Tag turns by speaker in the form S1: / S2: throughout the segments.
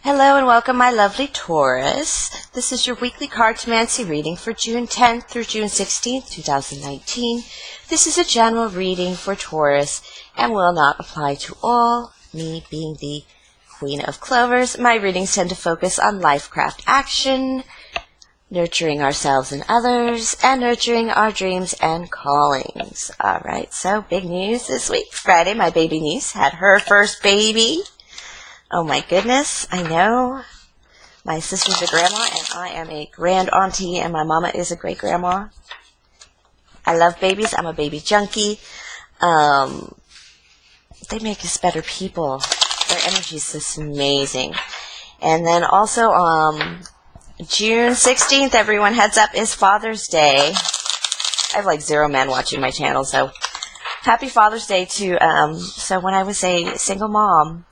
S1: Hello and welcome, my lovely Taurus. This is your weekly Cartomancy reading for June 10th through June 16th, 2019. This is a general reading for Taurus and will not apply to all, me being the Queen of Clovers. My readings tend to focus on LifeCraftAction, nurturing ourselves and others, and nurturing our dreams and callings. Alright, so big news this week. Friday, my baby niece had her first baby. Oh my goodness, I know. My sister's a grandma, and I am a grand auntie, and my mama is a great grandma. I love babies. I'm a baby junkie. They make us better people. Their energy is just amazing. And then also, June 16th, everyone, heads up, is Father's Day. I have like 0 men watching my channel, so happy Father's Day to, so when I was a single mom,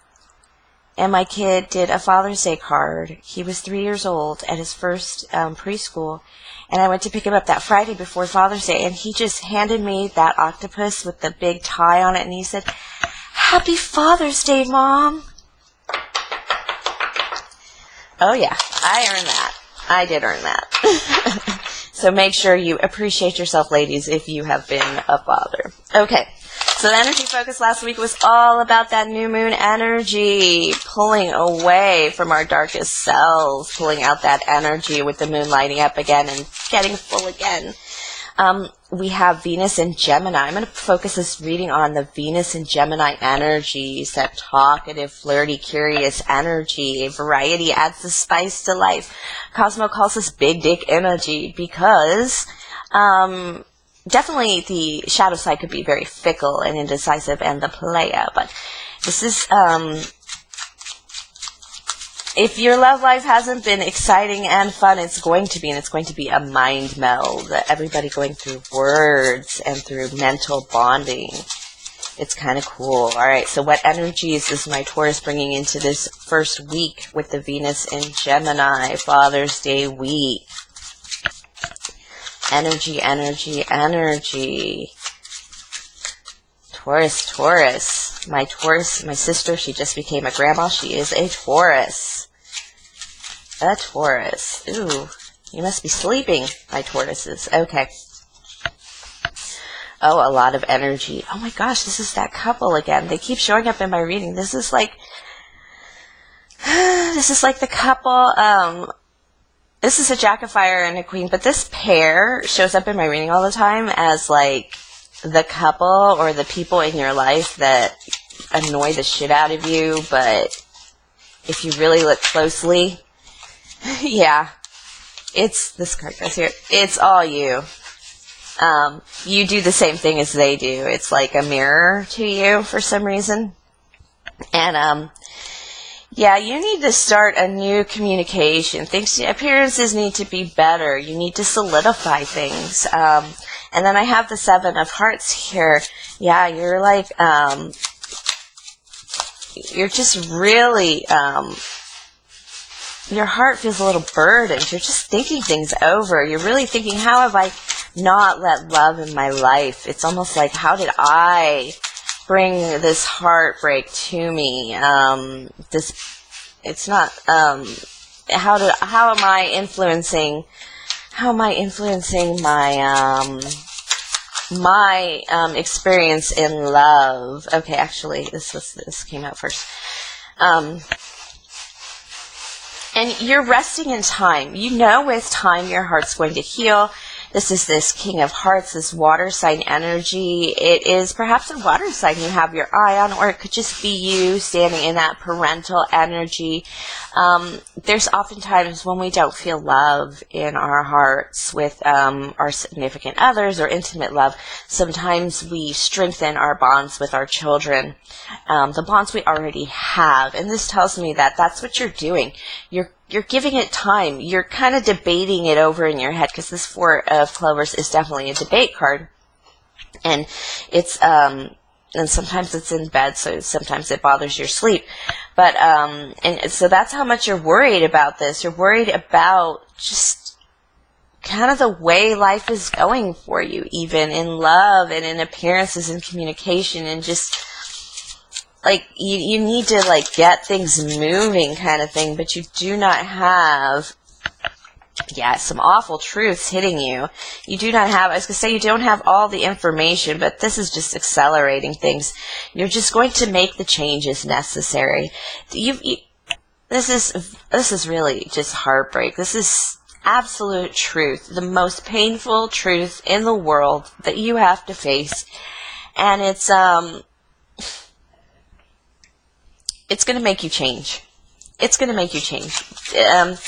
S1: and my kid did a Father's Day card. He was 3 years old at his first preschool, and I went to pick him up that Friday before Father's Day, and he just handed me that octopus with the big tie on it, and he said, "Happy Father's Day, Mom." Oh yeah, I earned that. I did earn that. So make sure you appreciate yourself, ladies, if you have been a father. Okay. So the energy focus last week was all about that new moon energy, pulling away from our darkest selves, pulling out that energy with the moon lighting up again and getting full again. We have Venus and Gemini. I'm going to focus this reading on the Venus and Gemini energies, that talkative, flirty, curious energy. Variety adds the spice to life. Cosmo calls this big dick energy because definitely the shadow side could be very fickle and indecisive and the playa, but this is, if your love life hasn't been exciting and fun, it's going to be, and it's going to be a mind meld. Everybody going through words and through mental bonding. It's kind of cool. Alright, so what energies is my Taurus bringing into this first week with the Venus in Gemini, Father's Day week? Energy, energy, energy. Taurus, Taurus. My Taurus, my sister, she just became a grandma. She is a Taurus. A Taurus. Ooh, you must be sleeping, my Tauruses. Okay. Oh, a lot of energy. Oh my gosh, this is that couple again. They keep showing up in my reading. This is like the couple, this is a Jack of Fire and a Queen, but this pair shows up in my reading all the time as like the couple or the people in your life that annoy the shit out of you, but if you really look closely, yeah, it's, this card goes here, it's all you. You do the same thing as they do. It's like a mirror to you for some reason. And, yeah, you need to start a new communication. Appearances need to be better. You need to solidify things. And then I have the 7 of Hearts here. Yeah, you're like, you're just really, your heart feels a little burdened. You're just thinking things over. You're really thinking, how have I not let love in my life? It's almost like, how did I bring this heartbreak to me? It's not, how am I influencing my experience in love? Okay, actually, this came out first. And you're resting in time. You know with time your heart's going to heal. This is this King of Hearts, this water sign energy. It is perhaps a water sign you have your eye on, or it could just be you standing in that parental energy. There's oftentimes when we don't feel love in our hearts with our significant others or intimate love, sometimes we strengthen our bonds with our children, the bonds we already have. And this tells me that that's what you're doing. You're giving it time. You're kind of debating it over in your head, because this 4 of Clovers is definitely a debate card. And it's, and sometimes it's in bed, so sometimes it bothers your sleep. But, and so that's how much you're worried about this. You're worried about just kind of the way life is going for you, even in love and in appearances and communication, and just, like, you need to, like, get things moving kind of thing, but you do not have, yeah, some awful truths hitting you. You do not have, I was going to say you don't have all the information, but this is just accelerating things. You're just going to make the changes necessary. This is really just heartbreak. This is absolute truth, the most painful truth in the world that you have to face. And it's going to make you change. It's going to make you change. And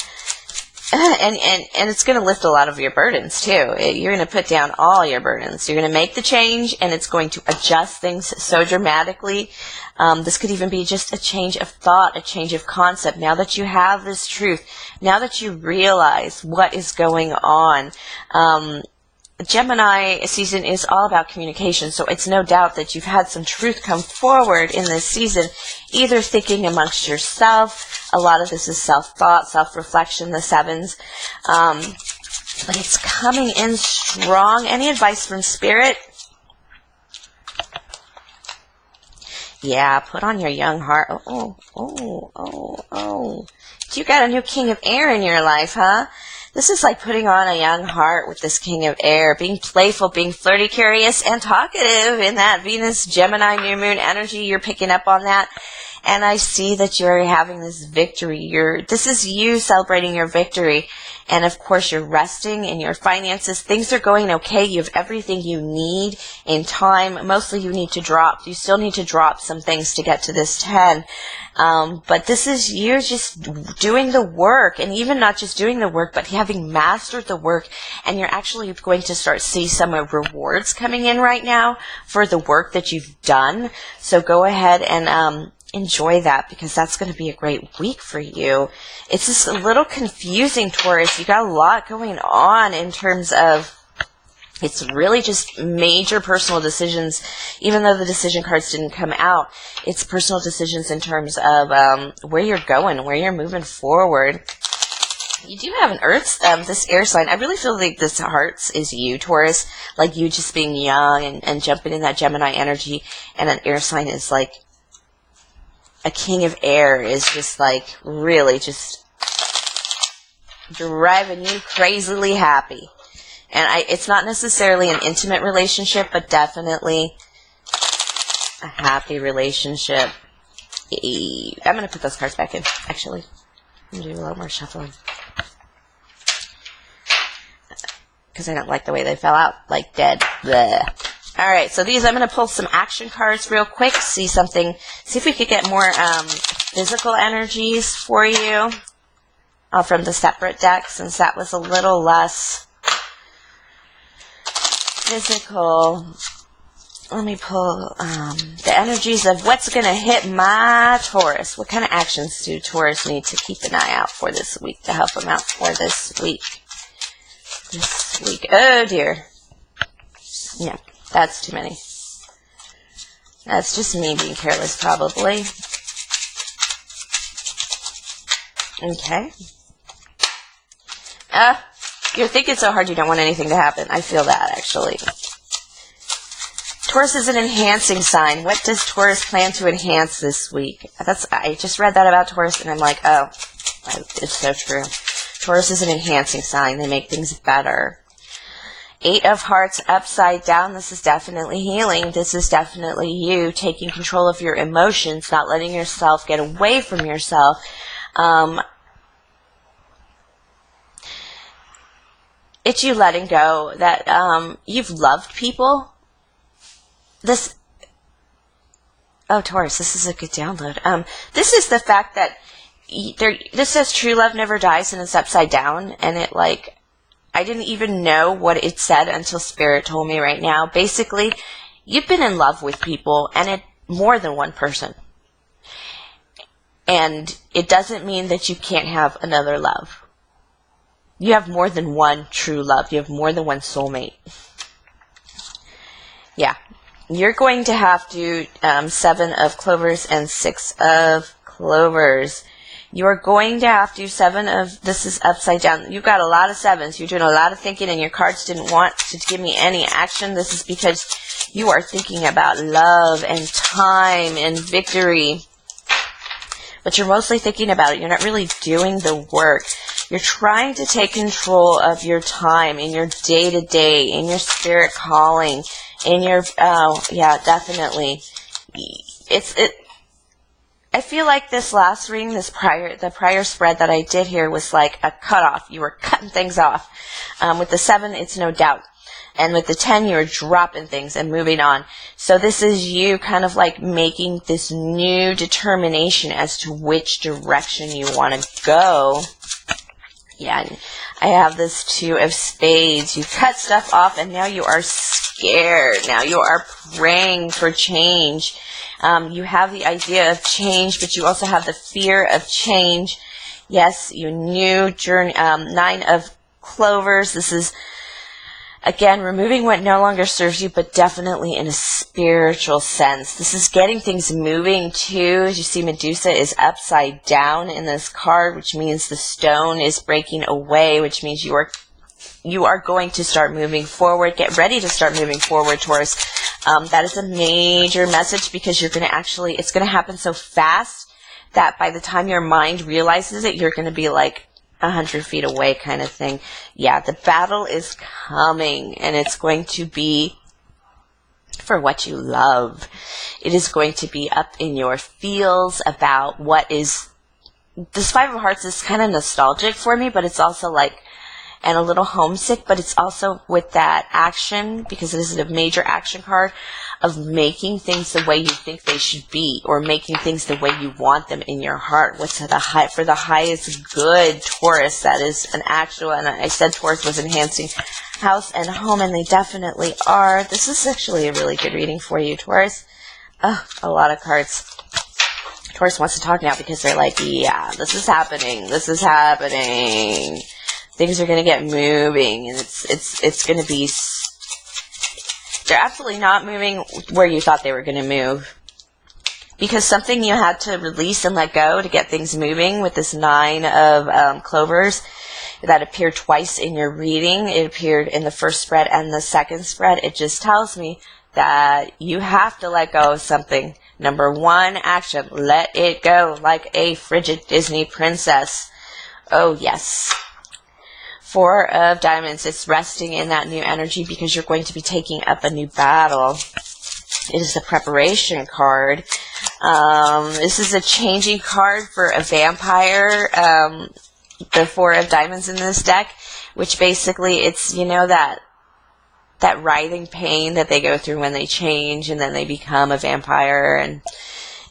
S1: it's going to lift a lot of your burdens, too. You're going to put down all your burdens. You're going to make the change, and it's going to adjust things so dramatically. This could even be just a change of thought, a change of concept. Now that you have this truth, now that you realize what is going on, Gemini season is all about communication, so it's no doubt that you've had some truth come forward in this season, either thinking amongst yourself. A lot of this is self-thought, self-reflection, the sevens. But it's coming in strong. Any advice from Spirit? Yeah, put on your young heart. Oh. You got a new King of Air in your life, huh? This is like putting on a young heart with this King of Air, being playful, being flirty, curious, and talkative in that Venus, Gemini, new moon energy. You're picking up on that. And I see that you're having this victory. This is you celebrating your victory. And of course, you're resting in your finances. Things are going okay. You have everything you need in time. Mostly you need to drop. You still need to drop some things to get to this 10. But this is you just doing the work, and even not just doing the work, but having mastered the work, and you're actually going to start see some rewards coming in right now for the work that you've done. So go ahead and enjoy that, because that's going to be a great week for you. It's just a little confusing, Taurus. You got a lot going on in terms of, it's really just major personal decisions. Even though the decision cards didn't come out, it's personal decisions in terms of where you're going, where you're moving forward. You do have an Earth, this air sign. I really feel like this Hearts is you, Taurus. Like you just being young and jumping in that Gemini energy. And an air sign is like, a King of Air is just like really just driving you crazily happy. And it's not necessarily an intimate relationship, but definitely a happy relationship. I'm going to put those cards back in, actually. I'm going to do a little more shuffling, because I don't like the way they fell out, like dead. Bleh. All right, so these, I'm going to pull some action cards real quick, see if we could get more physical energies for you from the separate deck, since that was a little less physical. Let me pull the energies of what's going to hit my Taurus. What kind of actions do Taurus need to keep an eye out for this week to help them out for this week? Oh, dear. Yeah. That's too many. That's just me being careless, probably. Okay. You're thinking so hard you don't want anything to happen. I feel that, actually. Taurus is an enhancing sign. What does Taurus plan to enhance this week? I just read that about Taurus, and I'm like, oh, it's so true. Taurus is an enhancing sign. They make things better. 8 of Hearts upside down. This is definitely healing. This is definitely you taking control of your emotions, not letting yourself get away from yourself. It's you letting go that you've loved people. Oh, Taurus, this is a good download. This is the fact that this says true love never dies, and it's upside down, and it like, I didn't even know what it said until Spirit told me right now. Basically, you've been in love with people, and more than one person. And it doesn't mean that you can't have another love. You have more than one true love. You have more than one soulmate. Yeah. You're going to have to 7 of Clovers and 6 of Clovers. You're going to have to 7 of, this is upside down. You've got a lot of 7s. You're doing a lot of thinking, and your cards didn't want to give me any action. This is because You are thinking about love and time and victory. But you're mostly thinking about it. You're not really doing the work. You're trying to take control of your time, in your day-to-day, in your spirit calling, in your, yeah, definitely. I feel like this last reading, the prior spread that I did here was like a cutoff. You were cutting things off. With the 7, it's no doubt. And with the 10, you're dropping things and moving on. So this is you kind of like making this new determination as to which direction you want to go. Yeah, I have this 2 of spades. You cut stuff off and now you are scared. Now you are praying for change. You have the idea of change, but you also have the fear of change. Yes, you knew 9 of clovers. This is, again, removing what no longer serves you, but definitely in a spiritual sense. This is getting things moving, too. As you see, Medusa is upside down in this card, which means the stone is breaking away, which means you are going to start moving forward. Get ready to start moving forward, Taurus. That is a major message because you're going to it's going to happen so fast that by the time your mind realizes it, you're going to be like 100 feet away kind of thing. Yeah, the battle is coming, and it's going to be for what you love. It is going to be up in your feels about what is... This 5 of Hearts is kind of nostalgic for me, but it's also like, and a little homesick, but it's also with that action, because it is a major action card, of making things the way you think they should be, or making things the way you want them in your heart. What's for the highest good, Taurus? That is an actual, and I said Taurus was enhancing house and home, and they definitely are. This is actually a really good reading for you, Taurus. Oh, a lot of cards. Taurus wants to talk now because they're like, yeah, this is happening. This is happening. Things are going to get moving, and it's going to be... They're absolutely not moving where you thought they were going to move. Because something you had to release and let go to get things moving with this 9 of clovers that appeared twice in your reading. It appeared in the first spread and the second spread. It just tells me that you have to let go of something. Number 1, action. Let it go like a frigid Disney princess. Oh, yes. 4 of diamonds. It's resting in that new energy because you're going to be taking up a new battle. It is the preparation card. This is a changing card for a vampire. The 4 of diamonds in this deck, which basically it's, you know, that writhing pain that they go through when they change and then they become a vampire, and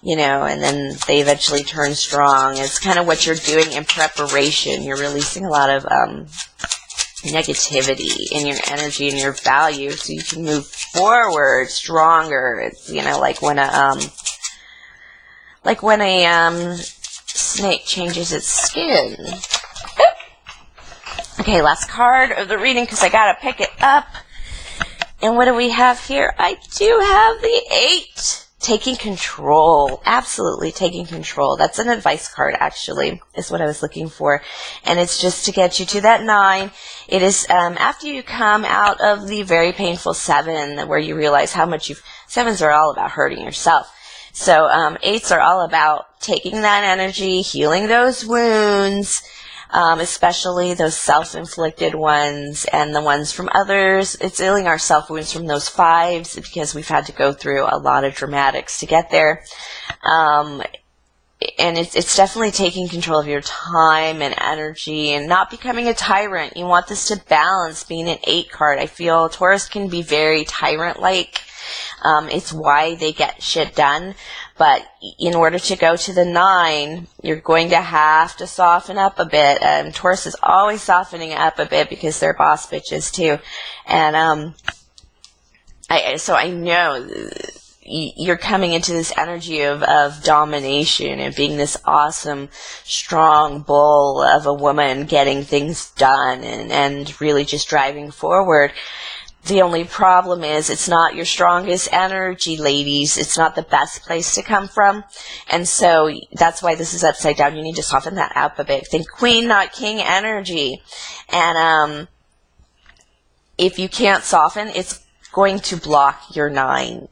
S1: you know, and then they eventually turn strong. It's kind of what you're doing in preparation. You're releasing a lot of negativity in your energy and your value so you can move forward stronger. It's, you know, like when a snake changes its skin. Okay, last card of the reading because I gotta pick it up. And what do we have here? I do have the 8. Taking control. Absolutely taking control. That's an advice card, actually, is what I was looking for. And it's just to get you to that 9. It is after you come out of the very painful 7, where you realize how much 7s are all about hurting yourself. So 8s are all about taking that energy, healing those wounds, especially those self-inflicted ones and the ones from others. It's healing our self-wounds from those 5s because we've had to go through a lot of dramatics to get there. And it's definitely taking control of your time and energy and not becoming a tyrant. You want this to balance being an 8 card. I feel Taurus can be very tyrant-like. It's why they get shit done. But in order to go to the 9, you're going to have to soften up a bit. Taurus is always softening up a bit because they're boss bitches too. And so I know you're coming into this energy of domination and being this awesome, strong bull of a woman getting things done and really just driving forward. The only problem is it's not your strongest energy, ladies. It's not the best place to come from. And so that's why this is upside down. You need to soften that up a bit. Think queen, not king energy. And if you can't soften, it's going to block your 9.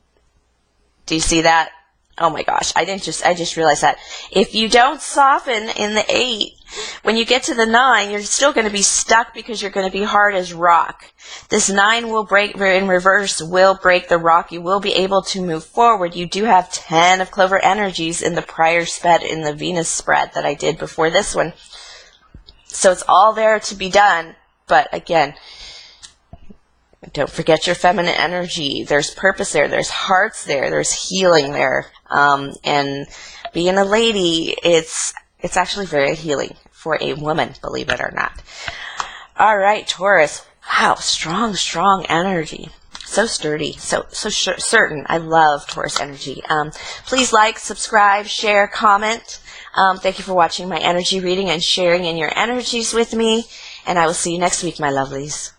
S1: Do you see that? Oh my gosh, I just realized that. If you don't soften in the 8, when you get to the 9, you're still going to be stuck because you're going to be hard as rock. This 9 will break, in reverse, will break the rock. You will be able to move forward. You do have 10 of Clover energies in the prior spread, in the Venus spread that I did before this one. So it's all there to be done. But again, don't forget your feminine energy. There's purpose there. There's hearts there. There's healing there. And being a lady, it's actually very healing for a woman, believe it or not. All right, Taurus. Wow, strong, strong energy. So sturdy, so certain. I love Taurus energy. Please like, subscribe, share, comment. Thank you for watching my energy reading and sharing in your energies with me. And I will see you next week, my lovelies.